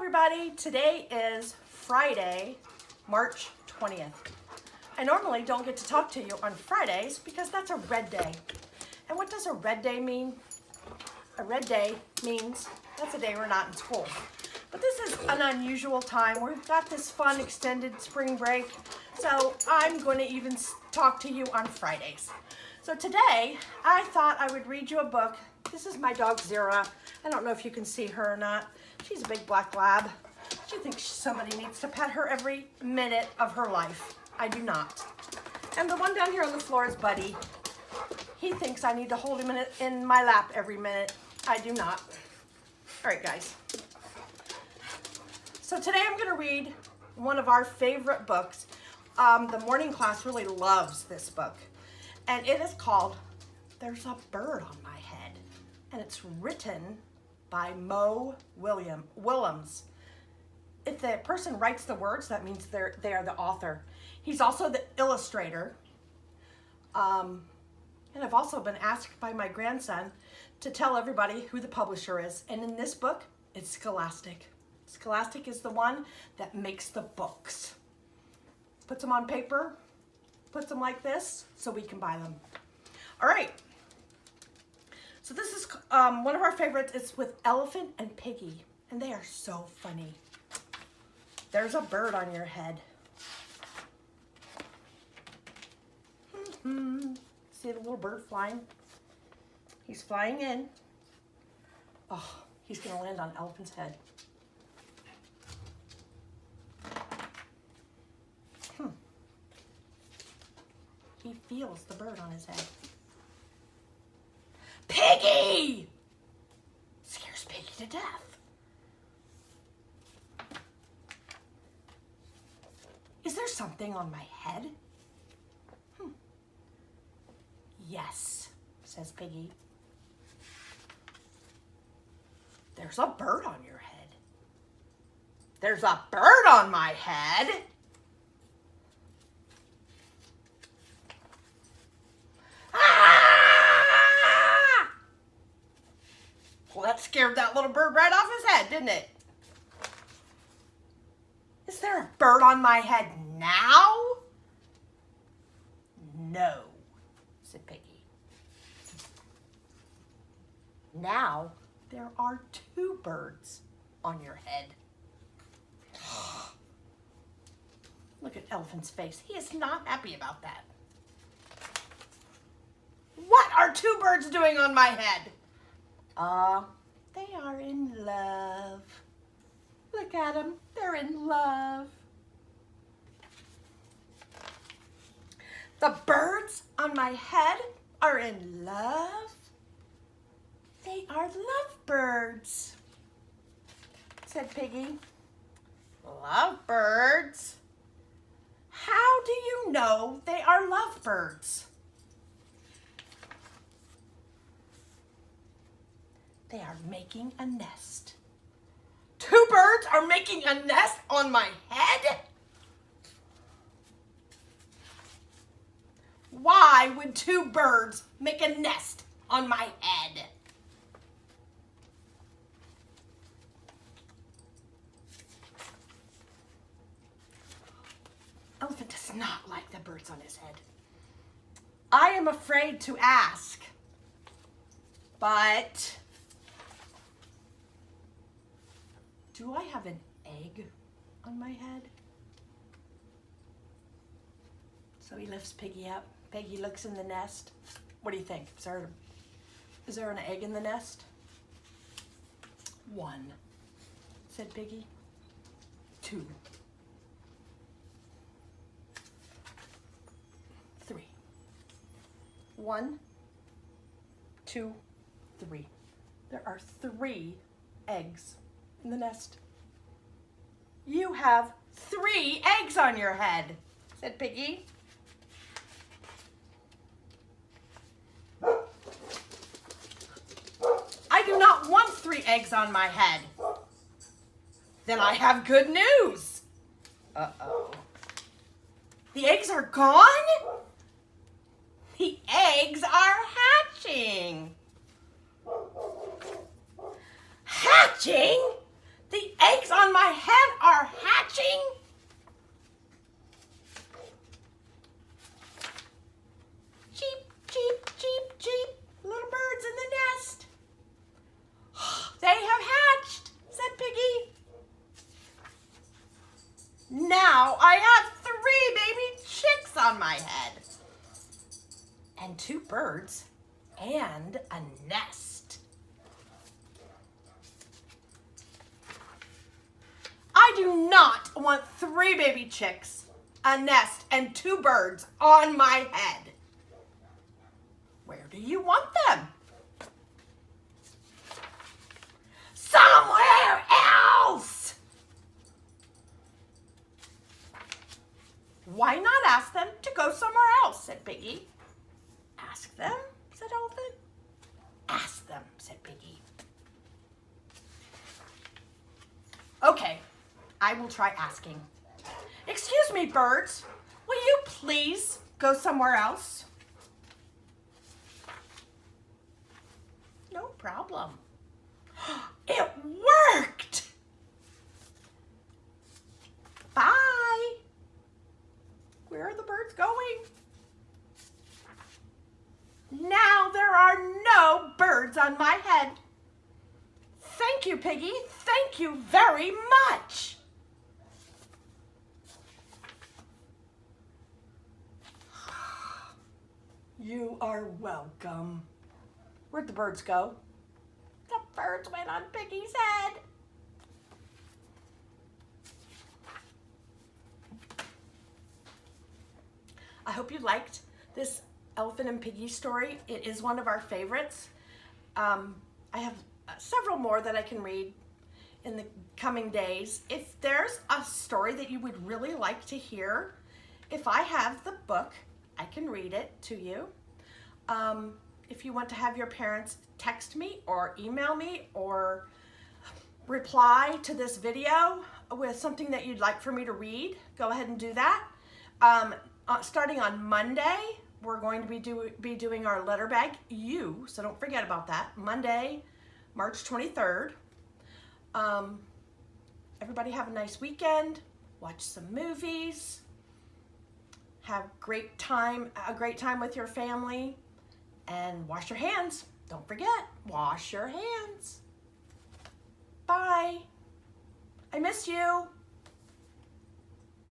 everybody. Today is Friday, March 20th. I normally don't get to talk to you on Fridays because that's a red day. And what does a red day mean? A red day means that's a day we're not in school. But this is an unusual time. We've got this fun extended spring break, so I'm going to even talk to you on Fridays. So today, I thought I would read you a book. This is my dog Zira. I don't know if you can see her or not. She's a big black lab. She thinks somebody needs to pet her every minute of her life. I do not. And the one down here on the floor is Buddy. He thinks I need to hold him in my lap every minute. I do not. All right, guys. So today I'm going to read one of our favorite books. The morning class really loves this book. And it is called There's a Bird on My Head. And it's written by Willems. If the person writes the words, that means they are the author. He's also the illustrator. And I've also been asked by my grandson to tell everybody who the publisher is. And in this book, it's Scholastic. Scholastic is the one that makes the books. Puts them on paper, puts them like this, so we can buy them. All right. So this is one of our favorites. It's with Elephant and Piggy, and they are so funny. There's a bird on your head. See the little bird flying? He's flying in. Oh, he's going to land on Elephant's head. He feels the bird on his head. Piggy! Scares Piggy to death. Is there something on my head? Yes, says Piggy. There's a bird on your head. There's a bird on my head? Well, that scared that little bird right off his head, didn't it? Is there a bird on my head now? No, said Piggy. Now there are two birds on your head. Look at Elephant's face. He is not happy about that. What are two birds doing on my head? They are in love. Look at them. They're in love. The birds on my head are in love. They are lovebirds, said Piggy. Lovebirds? How do you know they are lovebirds? They are making a nest. Two birds are making a nest on my head? Why would two birds make a nest on my head? Elephant does not like the birds on his head. I am afraid to ask, but do I have an egg on my head? So he lifts Piggy up. Piggy looks in the nest. What do you think? Is there an egg in the nest? One, said Piggy. Two. Three. One, two, three. There are 3 eggs in the nest. You have 3 eggs on your head, said Piggy. I do not want 3 eggs on my head. Then I have good news. Uh-oh. The eggs are gone? The eggs are hatching. Hatching? The eggs on my now I have 3 baby chicks on my head. And 2 birds and a nest. I do not want 3 baby chicks, a nest, and 2 birds on my head. Where do you want them? Somewhere else! Why not ask them to go somewhere else, said Piggy. Ask them, said Elephant. Ask them, said Piggy. Okay, I will try asking. Excuse me, birds. Will you please go somewhere else? No problem. It worked! Bye! Where are the birds going? Now there are no birds on my head. Thank you, Piggy. Thank you very much. You are welcome. Where'd the birds go? The birds went on Piggy's head. I hope you liked this Elephant and Piggy story. It is one of our favorites. I have several more that I can read in the coming days. If there's a story that you would really like to hear, if I have the book, I can read it to you. If you want to have your parents text me or email me or reply to this video with something that you'd like for me to read, go ahead and do that. Starting on Monday, we're going to be doing our letter bag U, so don't forget about that. Monday, March 23rd. Everybody have a nice weekend. Watch some movies. Have a great time with your family. And wash your hands. Don't forget, wash your hands. Bye. I miss you.